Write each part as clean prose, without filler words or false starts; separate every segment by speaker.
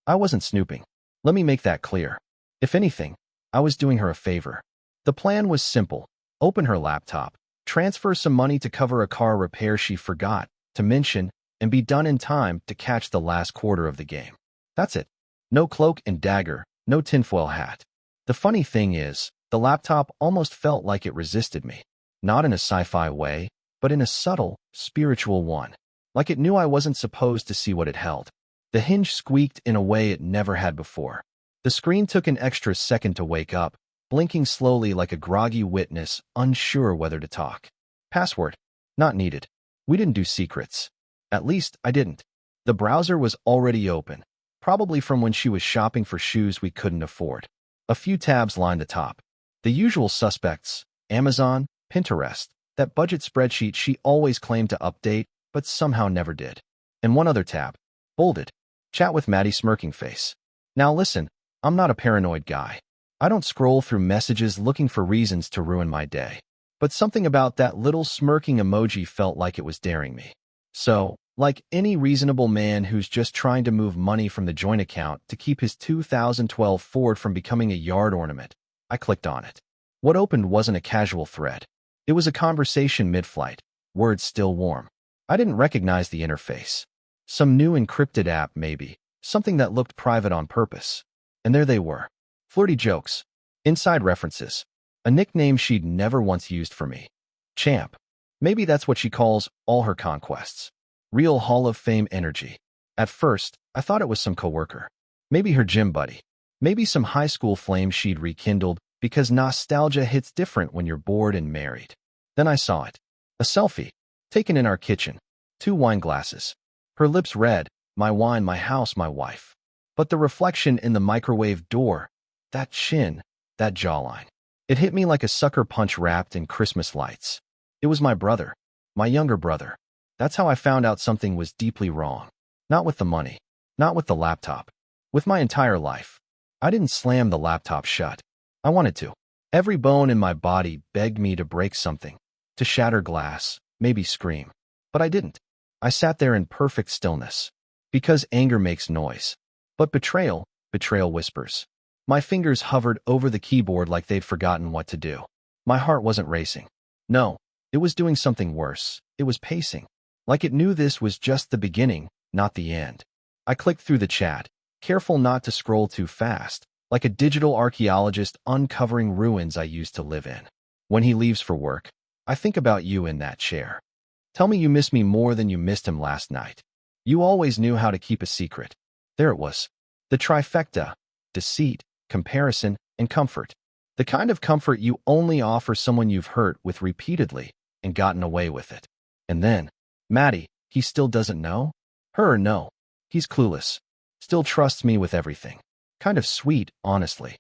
Speaker 1: I wasn't snooping. Let me make that clear. If anything, I was doing her a favor. The plan was simple. Open her laptop, transfer some money to cover a car repair she forgot to mention, and be done in time to catch the last quarter of the game. That's it. No cloak and dagger, no tinfoil hat. The funny thing is, the laptop almost felt like it resisted me. Not in a sci-fi way, but in a subtle, spiritual one. Like it knew I wasn't supposed to see what it held. The hinge squeaked in a way it never had before. The screen took an extra second to wake up, blinking slowly like a groggy witness, unsure whether to talk. Password. Not needed. We didn't do secrets. At least, I didn't. The browser was already open, probably from when she was shopping for shoes we couldn't afford. A few tabs lined the top. The usual suspects: Amazon, Pinterest, that budget spreadsheet she always claimed to update, but somehow never did. And one other tab, bolded: Chat with Maddie smirking face. Now listen, I'm not a paranoid guy. I don't scroll through messages looking for reasons to ruin my day. But something about that little smirking emoji felt like it was daring me. So, like any reasonable man who's just trying to move money from the joint account to keep his 2012 Ford from becoming a yard ornament, I clicked on it. What opened wasn't a casual thread. It was a conversation mid-flight, words still warm. I didn't recognize the interface. Some new encrypted app, maybe. Something that looked private on purpose. And there they were. Flirty jokes. Inside references. A nickname she'd never once used for me. Champ. Maybe that's what she calls all her conquests. Real Hall of Fame energy. At first, I thought it was some coworker. Maybe her gym buddy. Maybe some high school flame she'd rekindled, because nostalgia hits different when you're bored and married. Then I saw it. A selfie. Taken in our kitchen. 2 wine glasses. Her lips red. My wine, my house, my wife. But the reflection in the microwave door, that chin, that jawline. It hit me like a sucker punch wrapped in Christmas lights. It was my brother. My younger brother. That's how I found out something was deeply wrong. Not with the money. Not with the laptop. With my entire life. I didn't slam the laptop shut. I wanted to. Every bone in my body begged me to break something. To shatter glass. Maybe scream. But I didn't. I sat there in perfect stillness. Because anger makes noise. But betrayal whispers. My fingers hovered over the keyboard like they'd forgotten what to do. My heart wasn't racing. No, it was doing something worse. It was pacing. Like it knew this was just the beginning, not the end. I clicked through the chat, careful not to scroll too fast, like a digital archaeologist uncovering ruins I used to live in. When he leaves for work, I think about you in that chair. Tell me you miss me more than you missed him last night. You always knew how to keep a secret. There it was. The trifecta: deceit, comparison, and comfort. The kind of comfort you only offer someone you've hurt with repeatedly and gotten away with it. And then, Maddie, he still doesn't know? Her or no? He's clueless. Still trusts me with everything. Kind of sweet, honestly.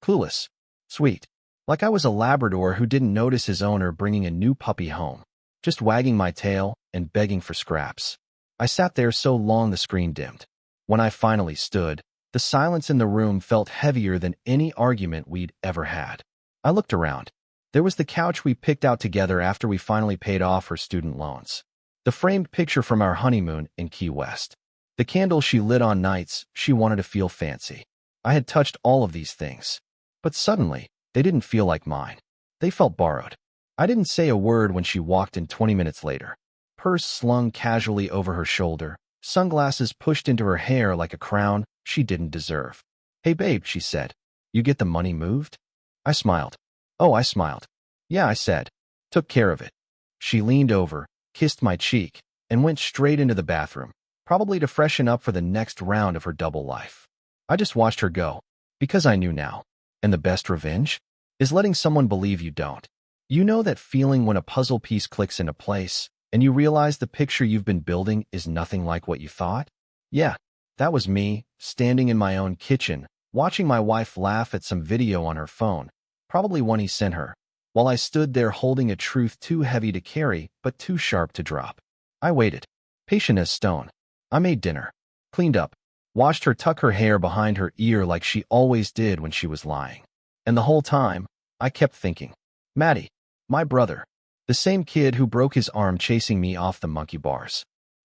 Speaker 1: Clueless. Sweet. Like I was a Labrador who didn't notice his owner bringing a new puppy home. Just wagging my tail and begging for scraps. I sat there so long the screen dimmed. When I finally stood, the silence in the room felt heavier than any argument we'd ever had. I looked around. There was the couch we picked out together after we finally paid off her student loans. The framed picture from our honeymoon in Key West. The candle she lit on nights she wanted to feel fancy. I had touched all of these things. But suddenly, they didn't feel like mine. They felt borrowed. I didn't say a word when she walked in 20 minutes later. Purse slung casually over her shoulder, sunglasses pushed into her hair like a crown she didn't deserve. Hey babe, she said. You get the money moved? I smiled. Oh, I smiled. Yeah, I said. Took care of it. She leaned over, kissed my cheek, and went straight into the bathroom, probably to freshen up for the next round of her double life. I just watched her go, because I knew now. And the best revenge? Is letting someone believe you don't. You know that feeling when a puzzle piece clicks into place, and you realize the picture you've been building is nothing like what you thought? Yeah, that was me, standing in my own kitchen, watching my wife laugh at some video on her phone, probably one he sent her, while I stood there holding a truth too heavy to carry but too sharp to drop. I waited, patient as stone. I made dinner, cleaned up, watched her tuck her hair behind her ear like she always did when she was lying. And the whole time, I kept thinking, Maddie, my brother, the same kid who broke his arm chasing me off the monkey bars.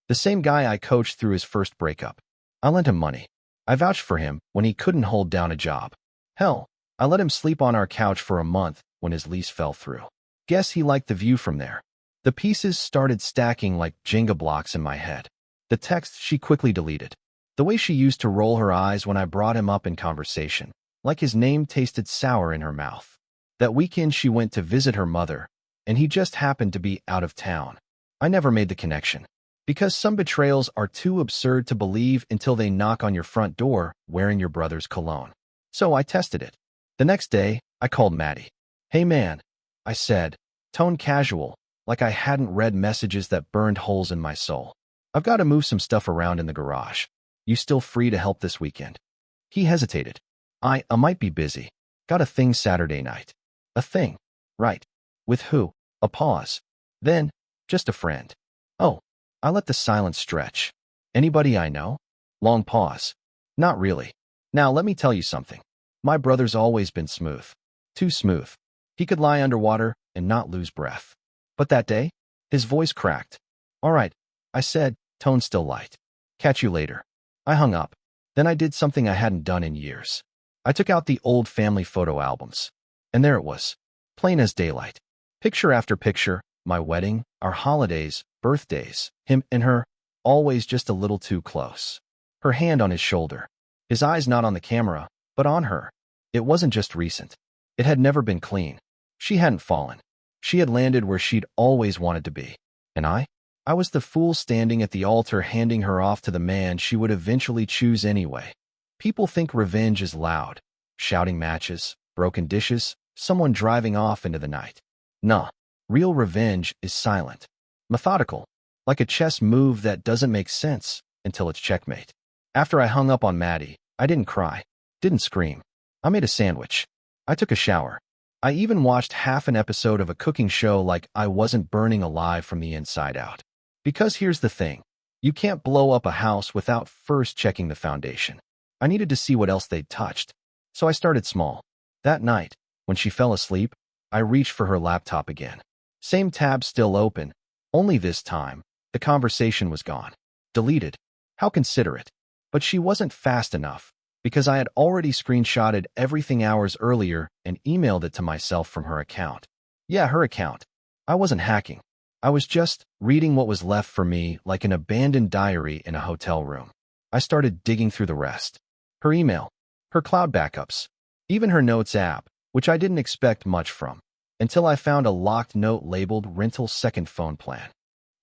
Speaker 1: The same guy I coached through his first breakup. I lent him money. I vouched for him when he couldn't hold down a job. Hell, I let him sleep on our couch for a month when his lease fell through. Guess he liked the view from there. The pieces started stacking like Jenga blocks in my head. The text she quickly deleted. The way she used to roll her eyes when I brought him up in conversation, like his name tasted sour in her mouth. That weekend she went to visit her mother, and he just happened to be out of town. I never made the connection. Because some betrayals are too absurd to believe until they knock on your front door wearing your brother's cologne. So I tested it. The next day, I called Maddie. "Hey man," I said, tone casual, like I hadn't read messages that burned holes in my soul. "I've got to move some stuff around in the garage. You still free to help this weekend?" He hesitated. I might be busy. Got a thing Saturday night." "A thing? Right. With who?" A pause. Then, "Just a friend." "Oh." I let the silence stretch. "Anybody I know?" Long pause. "Not really. Now let me tell you something. My brother's always been smooth. Too smooth. He could lie underwater and not lose breath. But that day, his voice cracked. "All right," I said, tone still light. "Catch you later." I hung up. Then I did something I hadn't done in years. I took out the old family photo albums. And there it was. Plain as daylight. Picture after picture, my wedding, our holidays, birthdays, him and her, always just a little too close. Her hand on his shoulder. His eyes not on the camera, but on her. It wasn't just recent. It had never been clean. She hadn't fallen. She had landed where she'd always wanted to be. And I was the fool standing at the altar handing her off to the man she would eventually choose anyway. People think revenge is loud. Shouting matches, broken dishes, someone driving off into the night. Nah, real revenge is silent. Methodical. Like a chess move that doesn't make sense until it's checkmate. After I hung up on Maddie, I didn't cry. Didn't scream. I made a sandwich. I took a shower. I even watched half an episode of a cooking show like I wasn't burning alive from the inside out. Because here's the thing. You can't blow up a house without first checking the foundation. I needed to see what else they'd touched. So I started small. That night, when she fell asleep, I reached for her laptop again. Same tab still open, only this time, the conversation was gone. Deleted. How considerate. But she wasn't fast enough, because I had already screenshotted everything hours earlier and emailed it to myself from her account. Yeah, her account. I wasn't hacking. I was just reading what was left for me like an abandoned diary in a hotel room. I started digging through the rest. Her email, her cloud backups, even her notes app, which I didn't expect much from, until I found a locked note labeled rental second phone plan.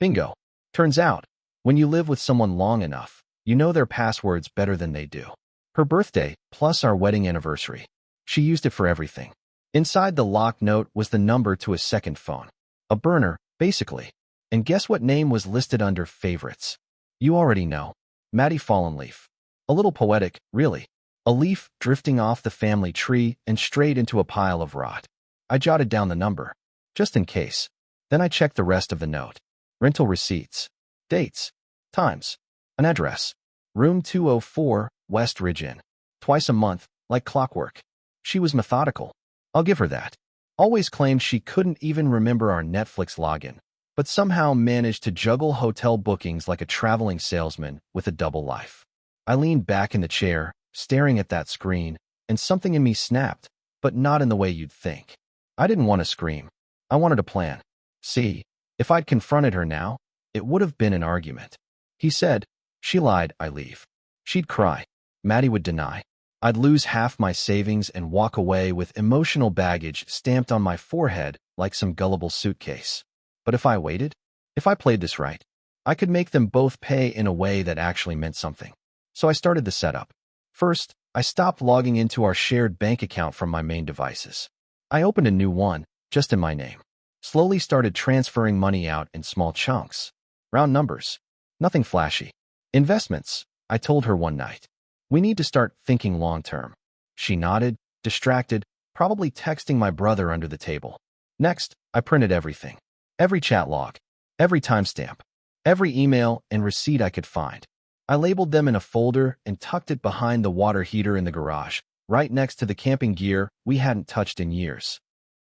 Speaker 1: Bingo. Turns out, when you live with someone long enough, you know their passwords better than they do. Her birthday, plus our wedding anniversary. She used it for everything. Inside the locked note was the number to a second phone. A burner, basically. And guess what name was listed under favorites? You already know. Maddie Fallenleaf. A little poetic, really. A leaf drifting off the family tree and straight into a pile of rot. I jotted down the number, just in case. Then I checked the rest of the note. Rental receipts. Dates. Times. An address. Room 204, West Ridge Inn. Twice a month, like clockwork. She was methodical. I'll give her that. Always claimed she couldn't even remember our Netflix login, but somehow managed to juggle hotel bookings like a traveling salesman with a double life. I leaned back in the chair, staring at that screen, and something in me snapped, but not in the way you'd think. I didn't want to scream. I wanted a plan. See, if I'd confronted her now, it would have been an argument. He said, she lied, I leave. She'd cry. Maddie would deny. I'd lose half my savings and walk away with emotional baggage stamped on my forehead like some gullible suitcase. But if I waited, if I played this right, I could make them both pay in a way that actually meant something. So I started the setup. First, I stopped logging into our shared bank account from my main devices. I opened a new one, just in my name. Slowly started transferring money out in small chunks. Round numbers. Nothing flashy. Investments, I told her one night. We need to start thinking long-term. She nodded, distracted, probably texting my brother under the table. Next, I printed everything. Every chat log, every timestamp, every email and receipt I could find. I labeled them in a folder and tucked it behind the water heater in the garage, right next to the camping gear we hadn't touched in years.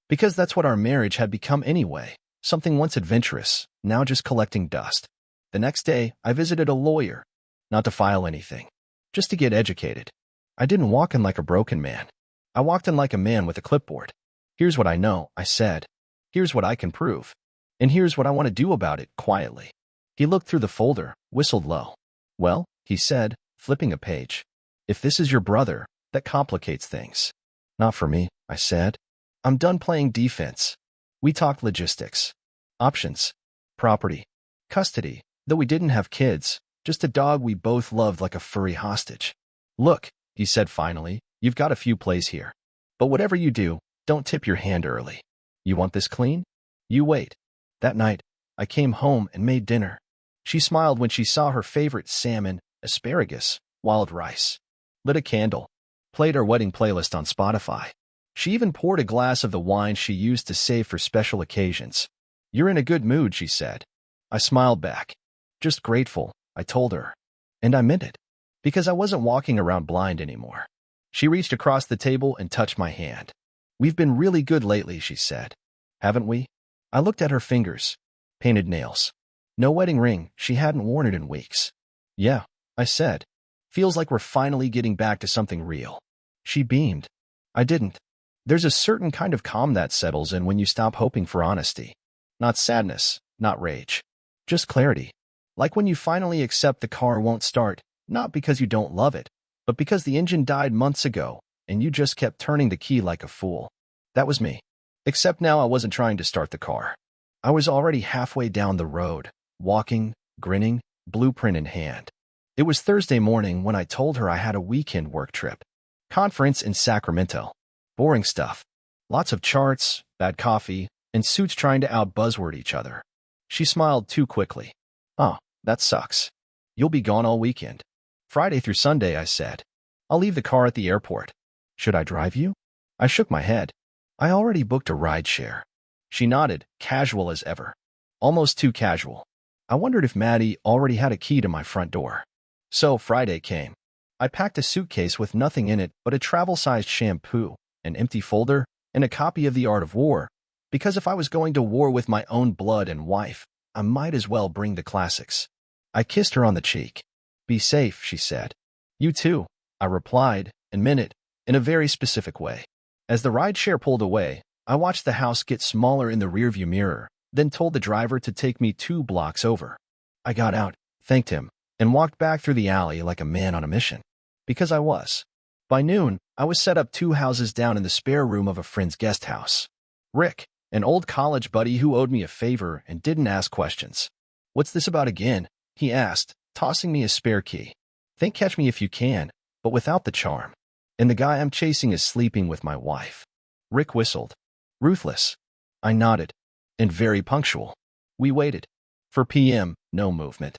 Speaker 1: Because that's what our marriage had become anyway, something once adventurous, now just collecting dust. The next day, I visited a lawyer, not to file anything, just to get educated. I didn't walk in like a broken man. I walked in like a man with a clipboard. Here's what I know, I said. Here's what I can prove. And here's what I want to do about it, quietly. He looked through the folder, whistled low. Well, he said, flipping a page. If this is your brother, that complicates things. Not for me, I said. I'm done playing defense. We talked logistics. Options. Property. Custody, though we didn't have kids, just a dog we both loved like a furry hostage. Look, he said finally, you've got a few plays here. But whatever you do, don't tip your hand early. You want this clean? You wait. That night, I came home and made dinner. She smiled when she saw her favorite salmon, asparagus, wild rice. Lit a candle. Played her wedding playlist on Spotify. She even poured a glass of the wine she used to save for special occasions. You're in a good mood, she said. I smiled back. Just grateful, I told her. And I meant it. Because I wasn't walking around blind anymore. She reached across the table and touched my hand. We've been really good lately, she said. Haven't we? I looked at her fingers. Painted nails. No wedding ring, she hadn't worn it in weeks. Yeah, I said. Feels like we're finally getting back to something real. She beamed. I didn't. There's a certain kind of calm that settles in when you stop hoping for honesty. Not sadness, not rage. Just clarity. Like when you finally accept the car won't start, not because you don't love it, but because the engine died months ago, and you just kept turning the key like a fool. That was me. Except now I wasn't trying to start the car. I was already halfway down the road, walking, grinning, blueprint in hand. It was Thursday morning when I told her I had a weekend work trip. Conference in Sacramento. Boring stuff. Lots of charts, bad coffee, and suits trying to out-buzzword each other. She smiled too quickly. Oh, that sucks. You'll be gone all weekend. Friday through Sunday, I said. I'll leave the car at the airport. Should I drive you? I shook my head. I already booked a rideshare. She nodded, casual as ever. Almost too casual. I wondered if Maddie already had a key to my front door. So Friday came. I packed a suitcase with nothing in it but a travel-sized shampoo, an empty folder, and a copy of The Art of War, because if I was going to war with my own blood and wife, I might as well bring the classics. I kissed her on the cheek. Be safe, she said. You too, I replied, and meant it, in a very specific way. As the rideshare pulled away, I watched the house get smaller in the rearview mirror, then told the driver to take me 2 blocks over. I got out, thanked him, and walked back through the alley like a man on a mission. Because I was. By noon, I was set up 2 houses down in the spare room of a friend's guest house. Rick, an old college buddy who owed me a favor and didn't ask questions. What's this about again? He asked, tossing me a spare key. Think Catch Me If You Can, but without the charm. And the guy I'm chasing is sleeping with my wife. Rick whistled. Ruthless. I nodded. And very punctual. We waited. For PM, no movement.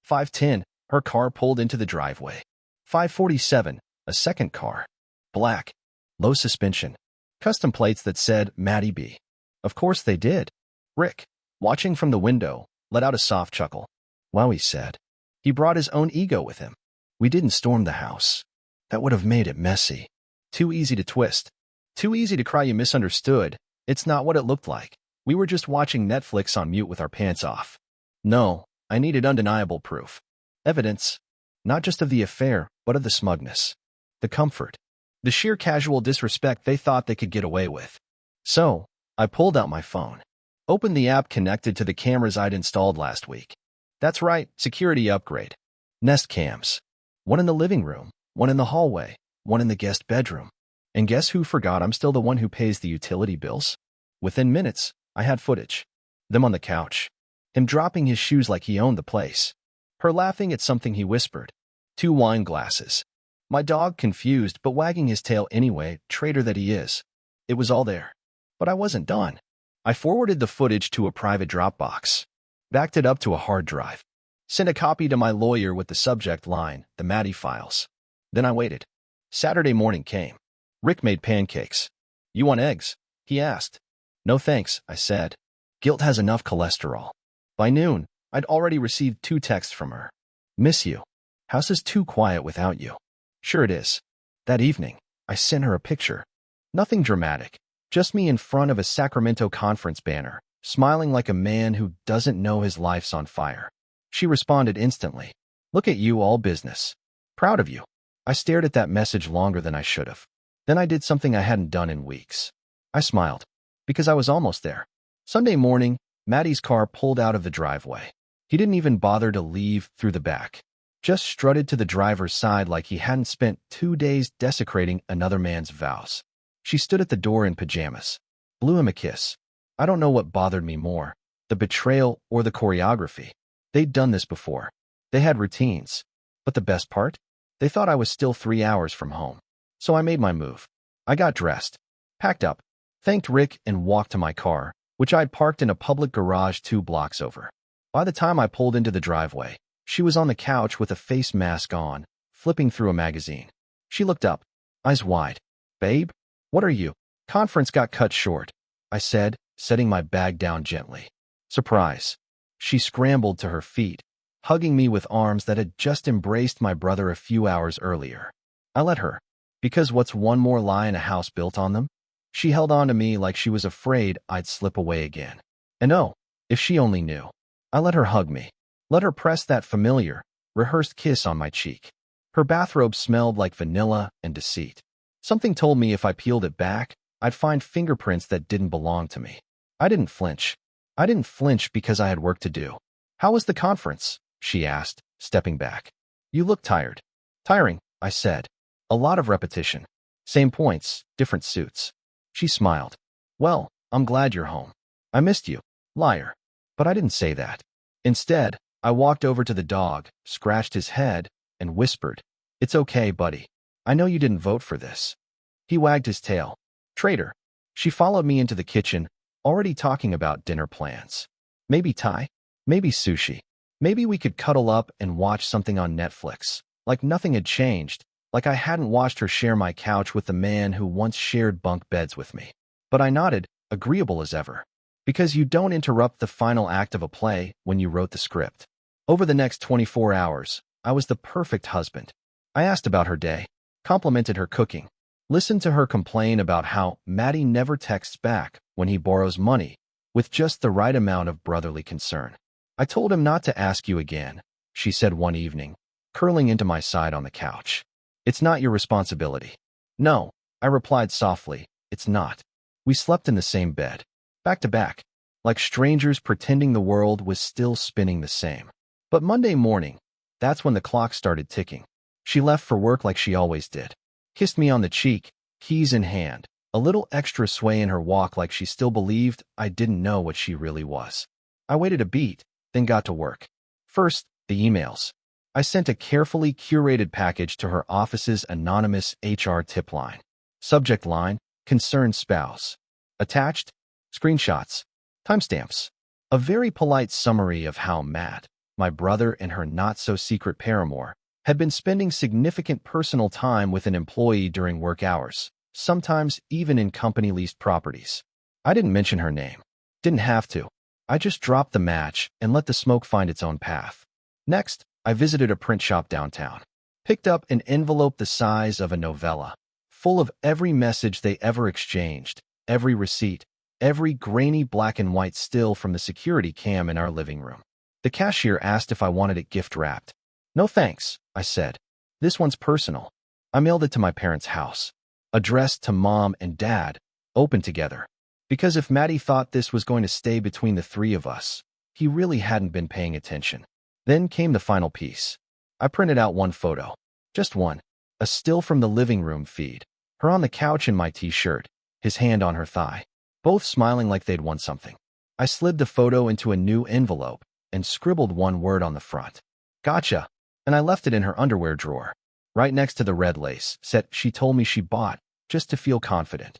Speaker 1: 5:10, her car pulled into the driveway. 5:47, a second car. Black. Low suspension. Custom plates that said Maddie B. Of course they did. Rick, watching from the window, let out a soft chuckle. Wow, he said. He brought his own ego with him. We didn't storm the house. That would have made it messy. Too easy to twist. Too easy to cry you misunderstood. It's not what it looked like. We were just watching Netflix on mute with our pants off. No, I needed undeniable proof. Evidence. Not just of the affair, but of the smugness. The comfort. The sheer casual disrespect they thought they could get away with. So, I pulled out my phone. Opened the app connected to the cameras I'd installed last week. That's right, security upgrade. Nest cams. One in the living room, one in the hallway, one in the guest bedroom. And guess who forgot I'm still the one who pays the utility bills? Within minutes, I had footage. Them on the couch. Him dropping his shoes like he owned the place. Her laughing at something he whispered. 2 wine glasses. My dog confused but wagging his tail anyway, traitor that he is. It was all there. But I wasn't done. I forwarded the footage to a private Dropbox. Backed it up to a hard drive. Sent a copy to my lawyer with the subject line, the Maddie files. Then I waited. Saturday morning came. Rick made pancakes. You want eggs? He asked. No thanks, I said. Guilt has enough cholesterol. By noon, I'd already received 2 texts from her. Miss you. House is too quiet without you. Sure it is. That evening, I sent her a picture. Nothing dramatic. Just me in front of a Sacramento conference banner, smiling like a man who doesn't know his life's on fire. She responded instantly. Look at you, all business. Proud of you. I stared at that message longer than I should have. Then I did something I hadn't done in weeks. I smiled, because I was almost there. Sunday morning, Maddie's car pulled out of the driveway. He didn't even bother to leave through the back. Just strutted to the driver's side like he hadn't spent 2 days desecrating another man's vows. She stood at the door in pajamas. Blew him a kiss. I don't know what bothered me more, the betrayal or the choreography. They'd done this before. They had routines. But the best part? They thought I was still 3 hours from home. So I made my move. I got dressed, packed up, thanked Rick and walked to my car, which I'd parked in a public garage 2 blocks over. By the time I pulled into the driveway, she was on the couch with a face mask on, flipping through a magazine. She looked up, eyes wide. "Babe, what are you?" "Conference got cut short," I said, setting my bag down gently. "Surprise." She scrambled to her feet, hugging me with arms that had just embraced my brother a few hours earlier. I let her, because what's one more lie in a house built on them? She held on to me like she was afraid I'd slip away again. And oh, if she only knew. I let her hug me. Let her press that familiar, rehearsed kiss on my cheek. Her bathrobe smelled like vanilla and deceit. Something told me if I peeled it back, I'd find fingerprints that didn't belong to me. I didn't flinch. I didn't flinch because I had work to do. "How was the conference?" she asked, stepping back. "You look tired." "Tiring," I said. "A lot of repetition. Same points, different suits." She smiled. "Well, I'm glad you're home. I missed you." Liar. But I didn't say that. Instead, I walked over to the dog, scratched his head, and whispered, "It's okay, buddy. I know you didn't vote for this." He wagged his tail. "Traitor." She followed me into the kitchen, already talking about dinner plans. Maybe Thai? Maybe sushi. Maybe we could cuddle up and watch something on Netflix. Like nothing had changed, like I hadn't watched her share my couch with the man who once shared bunk beds with me. But I nodded, agreeable as ever. Because you don't interrupt the final act of a play when you wrote the script. Over the next 24 hours, I was the perfect husband. I asked about her day, complimented her cooking, listened to her complain about how Maddie never texts back when he borrows money, with just the right amount of brotherly concern. "I told him not to ask you again," she said one evening, curling into my side on the couch. "It's not your responsibility." "No," I replied softly, "it's not." We slept in the same bed, back to back, like strangers pretending the world was still spinning the same. But Monday morning, that's when the clock started ticking. She left for work like she always did. Kissed me on the cheek, keys in hand, a little extra sway in her walk like she still believed I didn't know what she really was. I waited a beat, then got to work. First, the emails. I sent a carefully curated package to her office's anonymous HR tip line. Subject line, concerned spouse. Attached, screenshots, timestamps. A very polite summary of how Matt, my brother and her not-so-secret paramour, had been spending significant personal time with an employee during work hours, sometimes even in company-leased properties. I didn't mention her name. Didn't have to. I just dropped the match and let the smoke find its own path. Next, I visited a print shop downtown. Picked up an envelope the size of a novella, full of every message they ever exchanged, every receipt, every grainy black and white still from the security cam in our living room. The cashier asked if I wanted it gift-wrapped. "No thanks," I said. "This one's personal." I mailed it to my parents' house, addressed to Mom and Dad, open together. Because if Maddie thought this was going to stay between the 3 of us, he really hadn't been paying attention. Then came the final piece. I printed out one photo. Just one. A still from the living room feed. Her on the couch in my t-shirt, his hand on her thigh. Both smiling like they'd won something. I slid the photo into a new envelope and scribbled one word on the front. "Gotcha." And I left it in her underwear drawer, right next to the red lace set she told me she bought just to feel confident.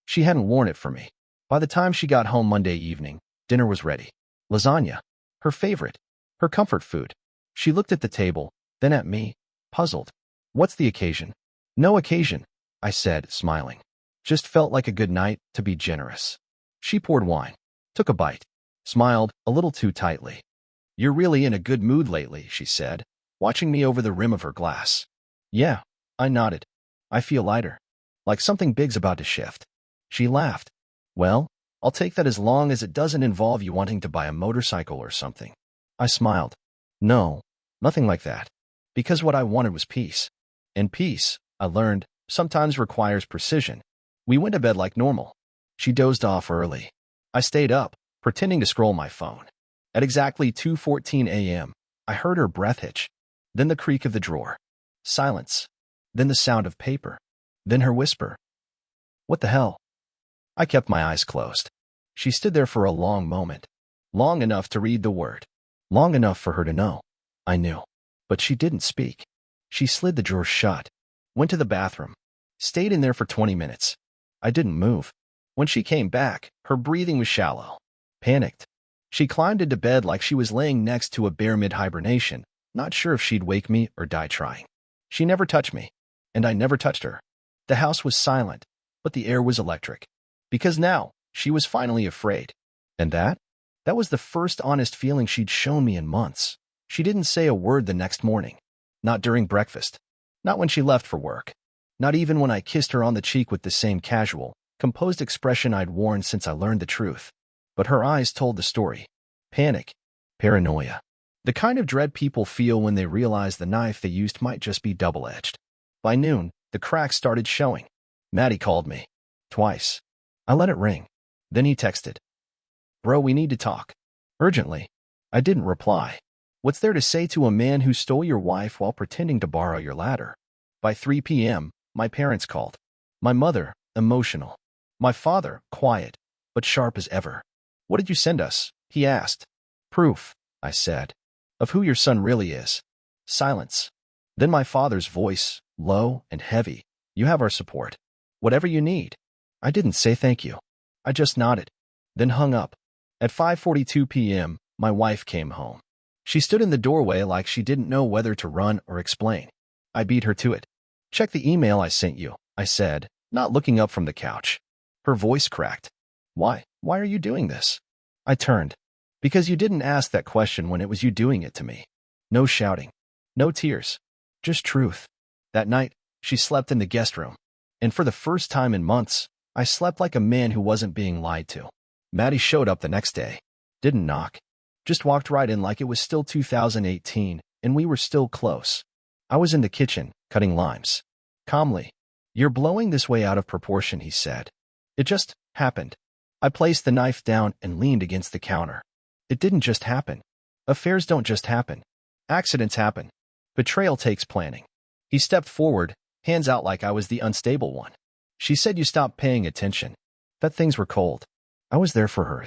Speaker 1: She hadn't worn it for me. By the time she got home Monday evening, dinner was ready. Lasagna. Her favorite. Her comfort food. She looked at the table, then at me, puzzled. "What's the occasion?" "No occasion," I said, smiling. "Just felt like a good night to be generous." She poured wine, took a bite, smiled a little too tightly. "You're really in a good mood lately," she said, watching me over the rim of her glass. "Yeah," I nodded. "I feel lighter. Like something big's about to shift." She laughed. "Well, I'll take that as long as it doesn't involve you wanting to buy a motorcycle or something." I smiled. "No, nothing like that. Because what I wanted was peace. And peace, I learned, sometimes requires precision. We went to bed like normal. She dozed off early. I stayed up, pretending to scroll my phone. At exactly 2:14 a.m., I heard her breath hitch, then the creak of the drawer. Silence. Then the sound of paper. Then her whisper. What the hell? I kept my eyes closed. She stood there for a long moment. Long enough to read the word. Long enough for her to know. I knew. But she didn't speak. She slid the drawer shut. Went to the bathroom. Stayed in there for 20 minutes. I didn't move. When she came back, her breathing was shallow. Panicked. She climbed into bed like she was laying next to a bear mid-hibernation, not sure if she'd wake me or die trying. She never touched me, and I never touched her. The house was silent, but the air was electric. Because now, she was finally afraid. And that? That was the first honest feeling she'd shown me in months. She didn't say a word the next morning. Not during breakfast. Not when she left for work. Not even when I kissed her on the cheek with the same casual, composed expression I'd worn since I learned the truth. But her eyes told the story. Panic. Paranoia. The kind of dread people feel when they realize the knife they used might just be double-edged. By noon, the cracks started showing. Maddie called me. Twice. I let it ring. Then he texted. Bro, we need to talk. Urgently. I didn't reply. What's there to say to a man who stole your wife while pretending to borrow your ladder? By 3 p.m., my parents called. My mother, emotional. My father, quiet, but sharp as ever. What did you send us? He asked. Proof, I said, of who your son really is. Silence. Then my father's voice, low and heavy. You have our support. Whatever you need. I didn't say thank you. I just nodded, then hung up. At 5:42 p.m., my wife came home. She stood in the doorway like she didn't know whether to run or explain. I beat her to it. Check the email I sent you, I said, not looking up from the couch. Her voice cracked. Why? Why are you doing this? I turned. Because you didn't ask that question when it was you doing it to me. No shouting. No tears. Just truth. That night, she slept in the guest room. And for the first time in months, I slept like a man who wasn't being lied to. Maddie showed up the next day. Didn't knock. Just walked right in like it was still 2018, and we were still close. I was in the kitchen, cutting limes. Calmly. You're blowing this way out of proportion, he said. It just happened. I placed the knife down and leaned against the counter. It didn't just happen. Affairs don't just happen. Accidents happen. Betrayal takes planning. He stepped forward, hands out like I was the unstable one. She said you stopped paying attention. That things were cold. I was there for her.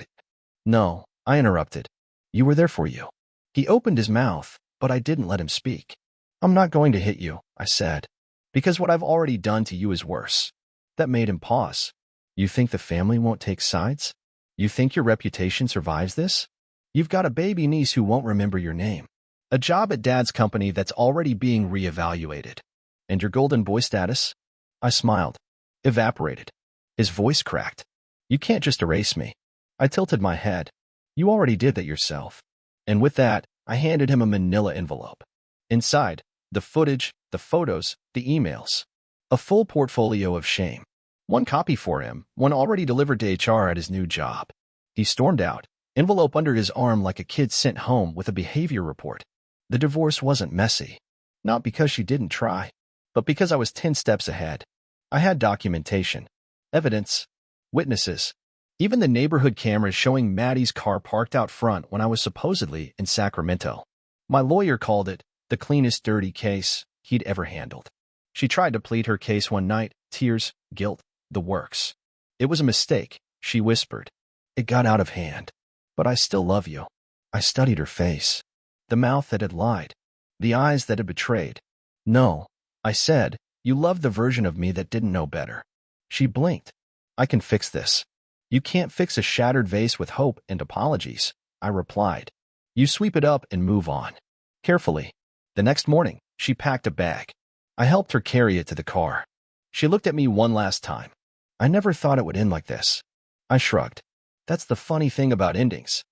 Speaker 1: No, I interrupted. You were there for you. He opened his mouth, but I didn't let him speak. I'm not going to hit you, I said. Because what I've already done to you is worse. That made him pause. You think the family won't take sides? You think your reputation survives this? You've got a baby niece who won't remember your name. A job at Dad's company that's already being reevaluated. And your golden boy status? I smiled. Evaporated. His voice cracked. You can't just erase me. I tilted my head. You already did that yourself. And with that, I handed him a manila envelope. Inside, the footage, the photos, the emails. A full portfolio of shame. One copy for him, one already delivered to HR at his new job. He stormed out, envelope under his arm like a kid sent home with a behavior report. The divorce wasn't messy. Not because she didn't try, but because I was 10 steps ahead. I had documentation, evidence, witnesses, even the neighborhood cameras showing Maddie's car parked out front when I was supposedly in Sacramento. My lawyer called it the cleanest dirty case he'd ever handled. She tried to plead her case one night, tears, guilt, the works. It was a mistake, she whispered. It got out of hand. But I still love you. I studied her face. The mouth that had lied. The eyes that had betrayed. No, I said, you loved the version of me that didn't know better. She blinked. I can fix this. You can't fix a shattered vase with hope and apologies, I replied. You sweep it up and move on. Carefully. The next morning, she packed a bag. I helped her carry it to the car. She looked at me one last time. I never thought it would end like this. I shrugged. That's the funny thing about endings.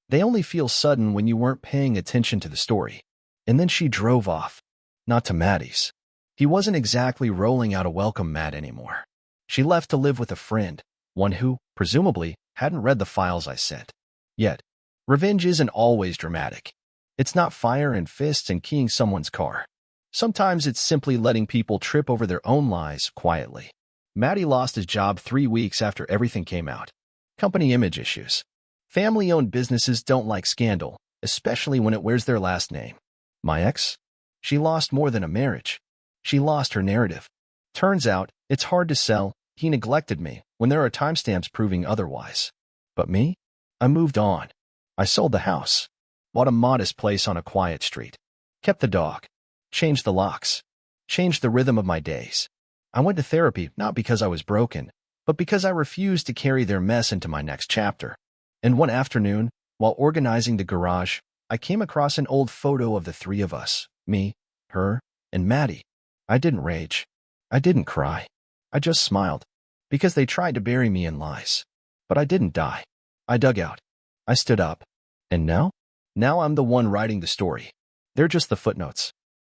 Speaker 1: They only feel sudden when you weren't paying attention to the story. And then she drove off. Not to Maddie's. He wasn't exactly rolling out a welcome mat anymore. She left to live with a friend, one who, presumably, hadn't read the files I sent. Yet, revenge isn't always dramatic. It's not fire and fists and keying someone's car. Sometimes it's simply letting people trip over their own lies quietly. Matty lost his job 3 weeks after everything came out. Company image issues. Family-owned businesses don't like scandal, especially when it wears their last name. My ex? She lost more than a marriage. She lost her narrative. Turns out, it's hard to sell. He neglected me when there are timestamps proving otherwise. But me? I moved on. I sold the house. Bought a modest place on a quiet street. Kept the dog. Changed the locks. Changed the rhythm of my days. I went to therapy not because I was broken, but because I refused to carry their mess into my next chapter. And one afternoon, while organizing the garage, I came across an old photo of the three of us, me, her, and Maddie. I didn't rage. I didn't cry. I just smiled, because they tried to bury me in lies. But I didn't die. I dug out. I stood up. And now? Now I'm the one writing the story. They're just the footnotes.